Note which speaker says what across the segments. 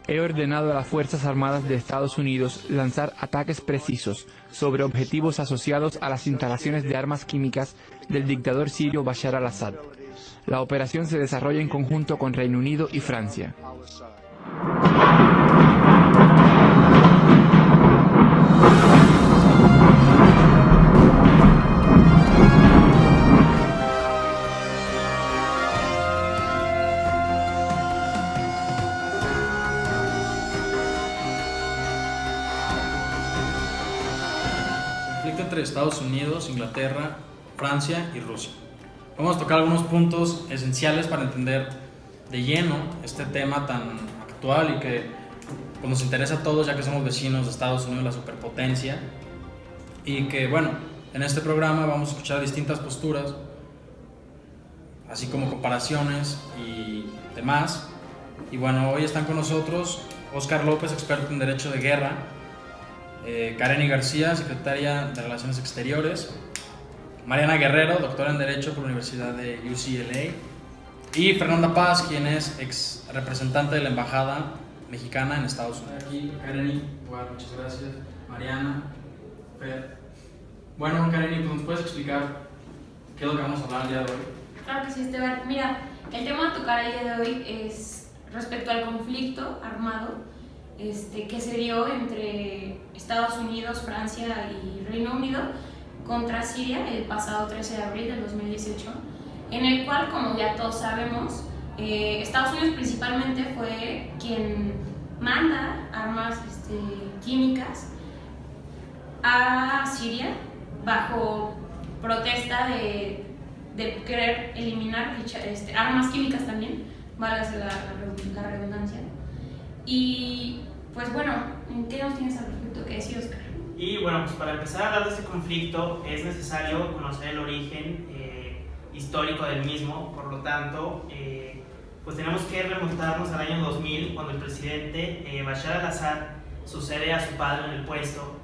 Speaker 1: He ordenado a las Fuerzas Armadas de Estados Unidos lanzar ataques precisos sobre objetivos asociados a las instalaciones de armas químicas del dictador sirio Bashar al-Assad. La operación se desarrolla en conjunto con Reino Unido y Francia.
Speaker 2: Conflicto entre Estados Unidos, Inglaterra, Francia y Rusia. Vamos a tocar algunos puntos esenciales para entender de lleno este tema tan actual y que pues, nos interesa a todos, ya que somos vecinos de Estados Unidos, la superpotencia, y que bueno, en este programa vamos a escuchar distintas posturas, así como comparaciones y demás. Y bueno, hoy están con nosotros Óscar López, experto en Derecho de Guerra, Kareni García, secretaria de Relaciones Exteriores, Mariana Guerrero, doctora en Derecho por la Universidad de UCLA, y Fernanda Paz, quien es ex representante de la Embajada Mexicana en Estados Unidos. Aquí, Kareni, bueno, muchas gracias. Mariana, Fer. Bueno, Kareni, ¿nos puedes explicar qué es lo que vamos a hablar el día de hoy?
Speaker 3: Claro que sí, Esteban. Mira, el tema a tocar el día de hoy es respecto al conflicto armado que se dio entre Estados Unidos, Francia y Reino Unido contra Siria el pasado 13 de abril del 2018, en el cual, como ya todos sabemos, Estados Unidos principalmente fue quien manda armas químicas a Siria bajo protesta de querer eliminar armas químicas también, vale la redundancia. Y pues bueno, ¿qué nos tienes al respecto que decir, Óscar?
Speaker 4: Y bueno, pues para empezar a hablar de este conflicto es necesario conocer el origen histórico del mismo. Por lo tanto, pues tenemos que remontarnos al año 2000, cuando el presidente Bashar al-Assad sucede a su padre en el puesto,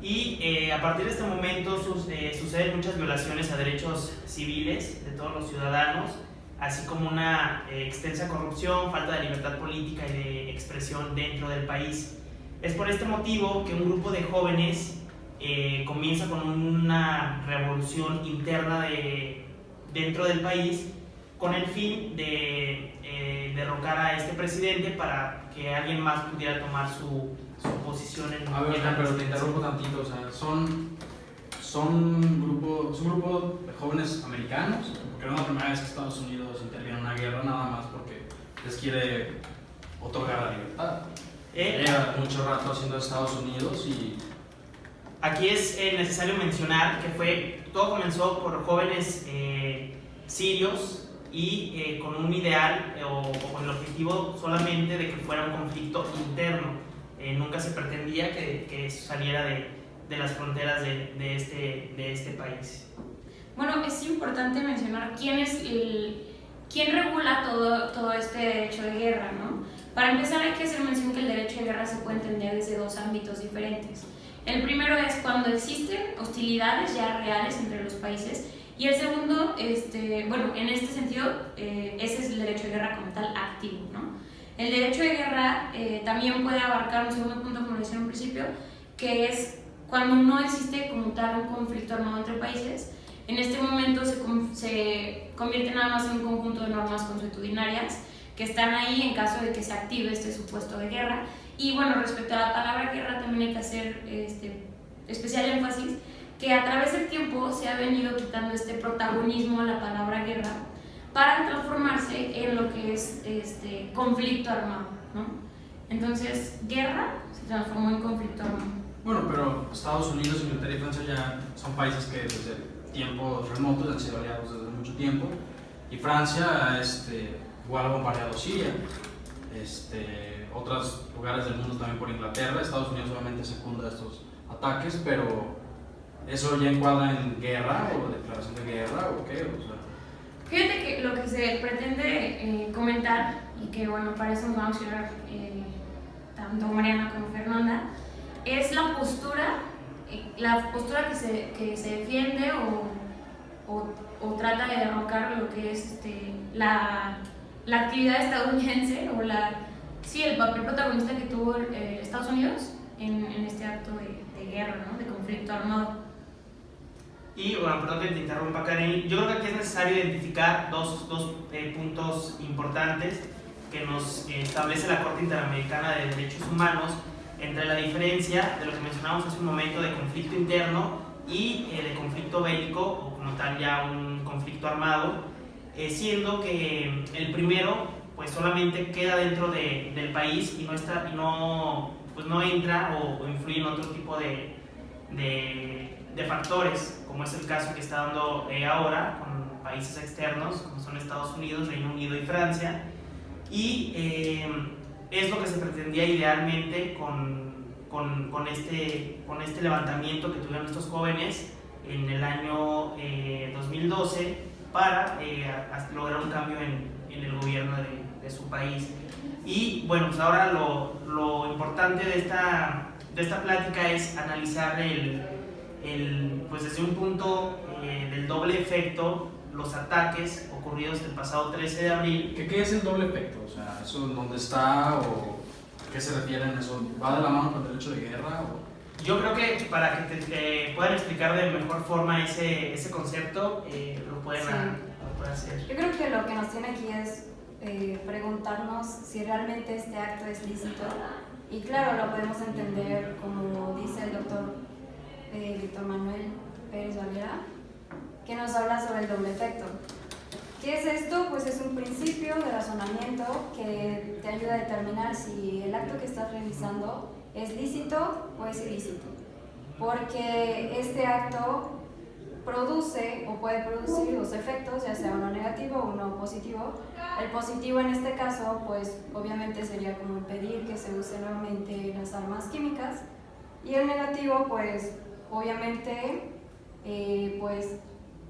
Speaker 4: y a partir de este momento suceden muchas violaciones a derechos civiles de todos los ciudadanos, así como una extensa corrupción, falta de libertad política y de expresión dentro del país. Es por este motivo que un grupo de jóvenes comienza con una revolución interna dentro del país, con el fin de derrocar a este presidente para que alguien más pudiera tomar su posición en
Speaker 2: A ver, pero te interrumpo tantito, o sea, son un grupo de jóvenes americanos, porque no es la primera vez que Estados Unidos interviene en una guerra, nada más porque les quiere otorgar la libertad. Lleva mucho rato haciendo Estados Unidos y...
Speaker 4: Aquí es necesario mencionar que todo comenzó por jóvenes sirios y con un ideal o con el objetivo solamente de que fuera un conflicto interno. Nunca se pretendía que eso saliera de las fronteras de este país.
Speaker 3: Bueno, es importante mencionar quién regula todo este derecho de guerra, ¿no? Para empezar hay que hacer mención que el derecho de guerra se puede entender desde dos ámbitos diferentes. El primero es cuando existen hostilidades ya reales entre los países, y el segundo, en este sentido, ese es el derecho de guerra como tal activo, ¿no? El derecho de guerra también puede abarcar un segundo punto, como decía en un principio, que es cuando no existe como tal un conflicto armado entre países. En este momento se convierte nada más en un conjunto de normas consuetudinarias que están ahí en caso de que se active este supuesto de guerra. Y bueno, respecto a la palabra guerra también hay que hacer especial énfasis que a través del tiempo se ha venido quitando este protagonismo a la palabra guerra para transformarse en lo que es conflicto armado, ¿no? Entonces, guerra se transformó en conflicto armado.
Speaker 2: Bueno, pero Estados Unidos, Inglaterra y Francia ya son países que desde tiempos remotos han sido aliados desde mucho tiempo, y Francia igual ha bombardeado Siria, otros lugares del mundo también por Inglaterra. Estados Unidos obviamente secunda estos ataques, pero ¿eso ya encuadra en guerra o declaración de guerra o qué? O sea,
Speaker 3: fíjate que lo que se pretende comentar, y que bueno, para eso nos vamos a hablar tanto Mariana como Fernanda, es la postura que se defiende o trata de derrocar lo que es la actividad estadounidense o Sí, el papel protagonista que tuvo Estados Unidos en este acto de guerra, ¿no? De conflicto armado.
Speaker 4: Y bueno, perdón que te interrumpa, Karen. Yo creo que aquí es necesario identificar dos puntos importantes que nos establece la Corte Interamericana de Derechos Humanos entre la diferencia de lo que mencionábamos hace un momento de conflicto interno y de conflicto bélico, o como tal ya un conflicto armado, siendo que el primero pues solamente queda dentro del país y no entra o influye en otro tipo de factores, como es el caso que está dando ahora con países externos como son Estados Unidos, Reino Unido y Francia, y es lo que se pretendía idealmente con este levantamiento que tuvieron estos jóvenes en el año 2012 para lograr un cambio en el gobierno de su país. Y bueno, pues ahora lo importante de esta plática es analizar pues desde un punto del doble efecto, los ataques ocurridos el pasado 13 de abril.
Speaker 2: ¿Qué es el doble efecto? O sea, ¿eso dónde está o a qué se refieren? ¿Eso va de la mano con el derecho de guerra?
Speaker 4: Yo creo que para que te puedan explicar de mejor forma ese concepto, lo pueden hacer.
Speaker 5: Yo creo que lo que nos tiene aquí es preguntarnos si realmente este acto es lícito. Y claro, lo podemos entender como dice el doctor Víctor Manuel Pérez Valera, que nos habla sobre el doble efecto. ¿Qué es esto? Pues es un principio de razonamiento que te ayuda a determinar si el acto que estás realizando es lícito o es ilícito. Porque este acto produce o puede producir dos efectos, ya sea uno negativo o uno positivo. El positivo en este caso, pues obviamente sería como impedir que se use nuevamente las armas químicas. Y el negativo, pues obviamente, pues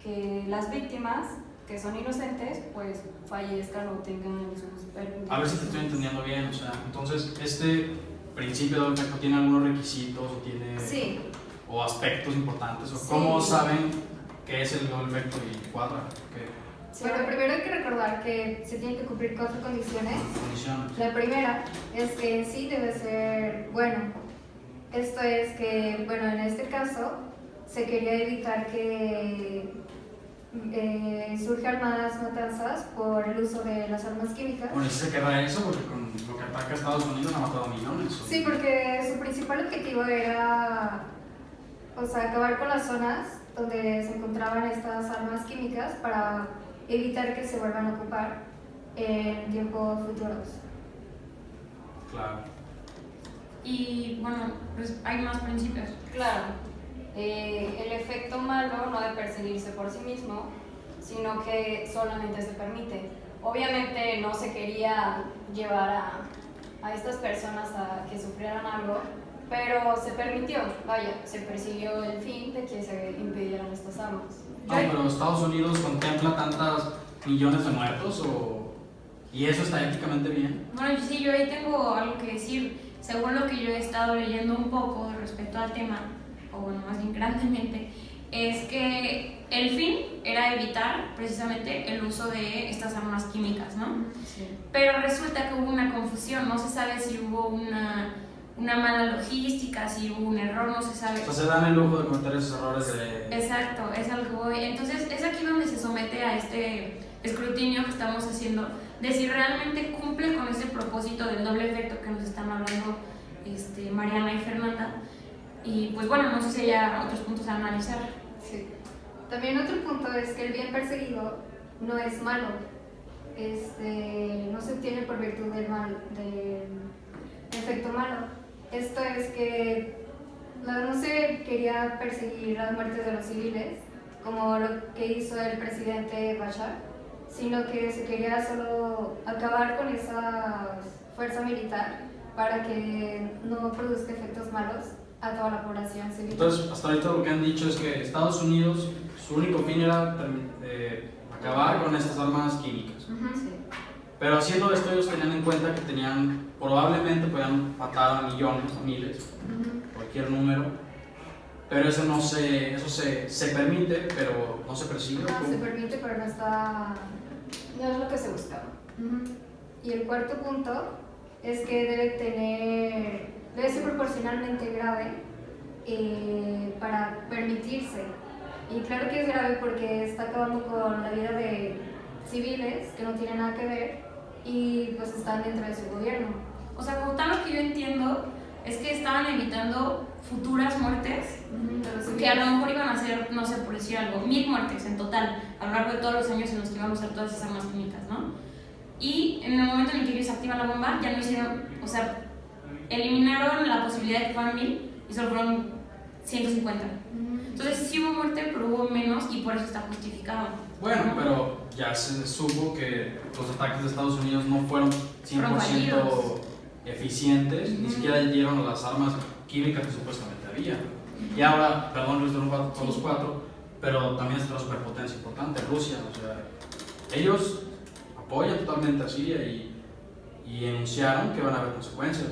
Speaker 5: que las víctimas que son inocentes, pues fallezcan o tengan sus pérdidas.
Speaker 2: A ver si te estoy entendiendo bien, o sea, entonces este principio de doble efecto tiene algunos requisitos o tiene
Speaker 5: Sí.
Speaker 2: o aspectos importantes o
Speaker 5: Sí.
Speaker 2: cómo saben qué es el doble efecto y cuadra, qué
Speaker 5: Sí,
Speaker 6: Bueno, primero hay que recordar que se tienen que cumplir 4 condiciones.
Speaker 2: condiciones.
Speaker 6: La primera es que sí debe ser bueno. Esto es que, bueno, en este caso se quería evitar que surjan más matanzas por el uso de las armas químicas.
Speaker 2: Bueno, ¿sí se querrá eso? Porque con lo que ataca a Estados Unidos ha matado millones. ¿O?
Speaker 6: Sí, porque su principal objetivo era, o sea, acabar con las zonas donde se encontraban estas armas químicas para evitar que se vuelvan a ocupar en tiempos futuros.
Speaker 2: Claro.
Speaker 3: Y bueno, pues hay más principios.
Speaker 5: Claro. El efecto malo no debe perseguirse por sí mismo, sino que solamente se permite. Obviamente no se quería llevar a estas personas a que sufrieran algo, pero se permitió, vaya, se persiguió el fin de que se impidieran estas armas.
Speaker 2: No, pero Estados Unidos contempla tantas millones de muertos y eso está éticamente bien.
Speaker 3: Bueno, sí, yo ahí tengo algo que decir. Según lo que yo he estado leyendo un poco respecto al tema, o bueno, más bien grandemente, es que el fin era evitar precisamente el uso de estas armas químicas, ¿no?
Speaker 5: Sí.
Speaker 3: Pero resulta que hubo una confusión, no se sabe si hubo una mala logística, si hubo un error, no se sabe.
Speaker 2: O sea, se dan el lujo de cometer esos errores de...
Speaker 3: Exacto, es algo que voy. Entonces es aquí donde se somete a este escrutinio que estamos haciendo de si realmente cumple con ese propósito del doble efecto que nos están hablando Mariana y Fernanda. Y pues bueno, no sé si haya otros puntos a analizar.
Speaker 6: Sí. También otro punto es que el bien perseguido no es malo. No se obtiene por virtud del efecto malo. Esto es que no se quería perseguir las muertes de los civiles, como lo que hizo el presidente Bashar, sino que se quería solo acabar con esa fuerza militar para que no produzca efectos malos a toda la población civil.
Speaker 2: Entonces, hasta ahorita lo que han dicho es que Estados Unidos, su único fin era acabar con estas armas químicas.
Speaker 5: Sí.
Speaker 2: Pero haciendo esto ellos tenían en cuenta que probablemente podían matar a millones, a miles, cualquier número. Pero eso se permite, pero no se persigue.
Speaker 6: No, se permite, pero no está...
Speaker 5: No es lo que se buscaba.
Speaker 6: Y el cuarto punto es que debe ser proporcionalmente grave para permitirse. Y claro que es grave porque está acabando con la vida de civiles que no tienen nada que ver y pues están dentro de su gobierno.
Speaker 3: O sea, como tal, lo que yo entiendo es que estaban evitando futuras muertes, que a lo mejor iban a ser, no sé, por decir algo, 1000 muertes en total, a lo largo de todos los años en los que iban a usar todas esas armas químicas, ¿no? Y en el momento en el que ellos activan la bomba, ya no hicieron, o sea, eliminaron la posibilidad de que fueran 1000 y solo fueron 150. Entonces sí hubo muerte, pero hubo menos y por eso está justificado.
Speaker 2: Bueno,
Speaker 3: ¿no?
Speaker 2: pero ya se supo que los ataques de Estados Unidos no fueron 100% eficientes, ni siquiera dieron las armas químicas que supuestamente había. Y ahora, perdón Luis, no a todos los cuatro, pero también está la superpotencia importante, Rusia. O sea, ellos apoyan totalmente a Siria y enunciaron que van a haber consecuencias.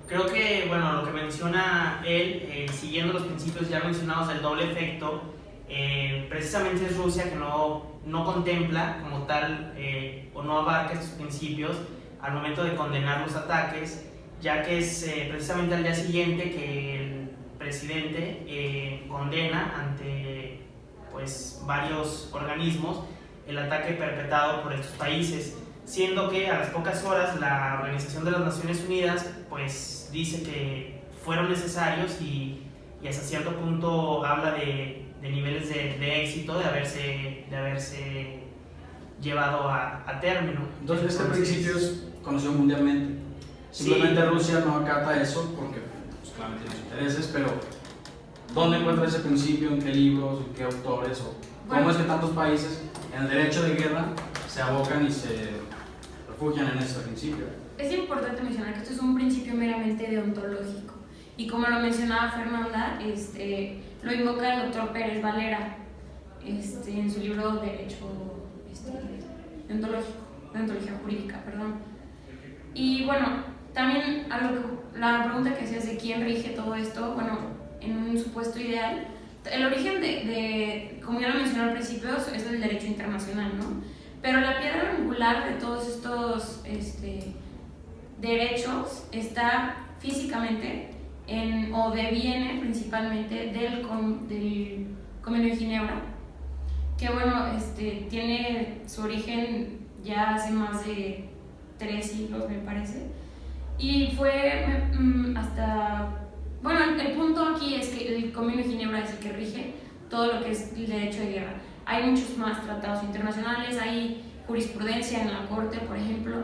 Speaker 4: Creo que, bueno, lo que menciona él, siguiendo los principios ya mencionados del doble efecto, precisamente es Rusia que no contempla como tal o no abarca estos principios al momento de condenar los ataques, ya que es precisamente al día siguiente que el presidente condena ante pues, varios organismos el ataque perpetrado por estos países, siendo que a las pocas horas la Organización de las Naciones Unidas pues dice que fueron necesarios y hasta cierto punto habla de niveles de éxito de haberse llevado a término.
Speaker 2: Entonces este principio es conocido mundialmente. Simplemente sí. Rusia no acata eso porque pues, claramente tiene sus intereses, pero ¿dónde encuentra ese principio? ¿En qué libros? ¿En qué autores? ¿O cómo es que tantos países en el derecho de guerra se abocan y se refugian en ese principio?
Speaker 3: Es importante mencionar que esto es un principio meramente deontológico y como lo mencionaba Fernanda, lo invoca el doctor Pérez Valera en su libro Derecho Deontología Jurídica, perdón. Y bueno, también la pregunta que hacías de quién rige todo esto, bueno, en un supuesto ideal, el origen de como ya lo mencioné al principio, es el derecho internacional, ¿no? Pero la piedra angular de todos estos derechos está físicamente o deviene principalmente del Convenio de Ginebra, que bueno, tiene su origen ya hace más de 3 siglos, me parece, y fue bueno, el punto aquí es que el Convenio de Ginebra es el que rige todo lo que es el derecho de guerra. Hay muchos más tratados internacionales, hay jurisprudencia en la Corte, por ejemplo,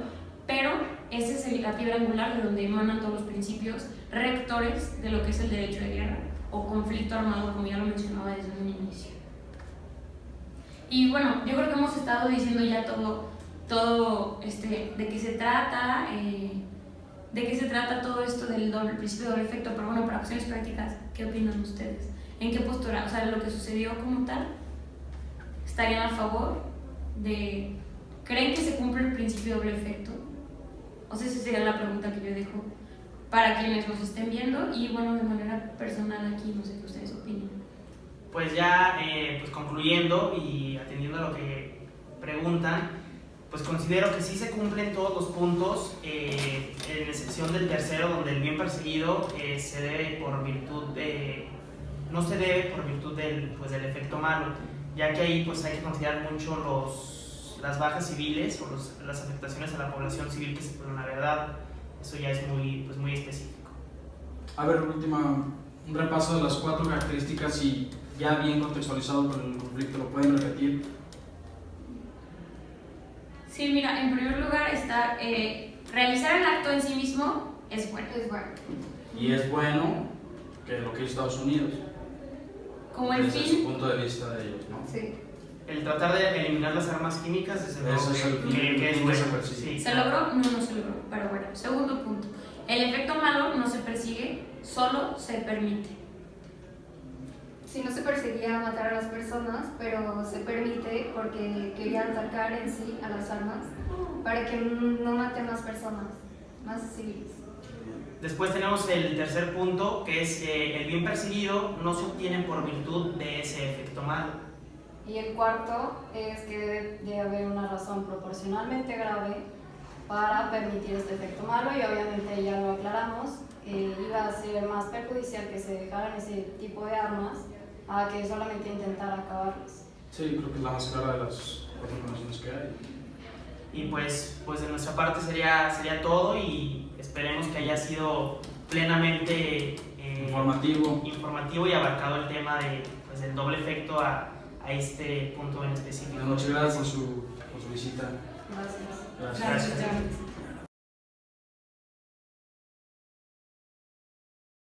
Speaker 3: pero esa es la piedra angular de donde emanan todos los principios rectores de lo que es el derecho de guerra o conflicto armado, como ya lo mencionaba desde un inicio. Y bueno, yo creo que hemos estado diciendo ya todo de qué se trata, todo esto del principio de doble efecto, pero bueno, para acciones prácticas, ¿qué opinan ustedes? ¿En qué postura? O sea, lo que sucedió como tal, ¿estarían a favor de... ¿Creen que se cumple el principio de doble efecto? O sea, esa sería la pregunta que yo dejo para quienes nos estén viendo y bueno, de manera personal aquí, no sé qué ustedes opinan.
Speaker 4: Pues ya pues concluyendo y atendiendo a lo que preguntan, pues considero que sí se cumplen todos los puntos, en excepción del tercero, donde el bien perseguido se debe por virtud no se debe por virtud del efecto malo, ya que ahí pues hay que considerar mucho las bajas civiles o las afectaciones a la población civil que se pueden haber dado. Eso ya es muy específico.
Speaker 2: A ver, un repaso de las 4 características y ya bien contextualizado con el conflicto, ¿lo pueden repetir?
Speaker 3: Sí, mira, en primer lugar está realizar el acto en sí mismo es bueno.
Speaker 2: Y es bueno que lo que hizo Estados Unidos.
Speaker 3: Como el
Speaker 2: desde
Speaker 3: fin.
Speaker 2: su punto de vista de ellos, ¿no?
Speaker 6: Sí.
Speaker 4: El tratar de eliminar las armas químicas, desde luego que es bueno. Sí,
Speaker 3: ¿Se logró? No se logró, pero bueno. Segundo punto, el efecto malo no se persigue, solo se permite.
Speaker 6: Si no se perseguía matar a las personas, pero se permite porque querían atacar en sí a las armas para que no maten más personas, más civiles.
Speaker 4: Después tenemos el tercer punto, que es el bien perseguido no se obtiene por virtud de ese efecto malo.
Speaker 5: Y el cuarto es que debe haber una razón proporcionalmente grave para permitir este efecto malo, y obviamente ya lo aclaramos, iba a ser más perjudicial que se dejaran ese tipo de armas a que solamente intentar acabarlas.
Speaker 2: Sí, creo que es la más clara de las 4 condiciones que hay.
Speaker 4: Y pues de nuestra parte sería todo, y esperemos que haya sido plenamente informativo y abarcado el tema de, pues, del doble efecto a este punto en específico.
Speaker 2: Muchas gracias por su visita.
Speaker 5: Gracias.
Speaker 2: Gracias.
Speaker 3: Gracias.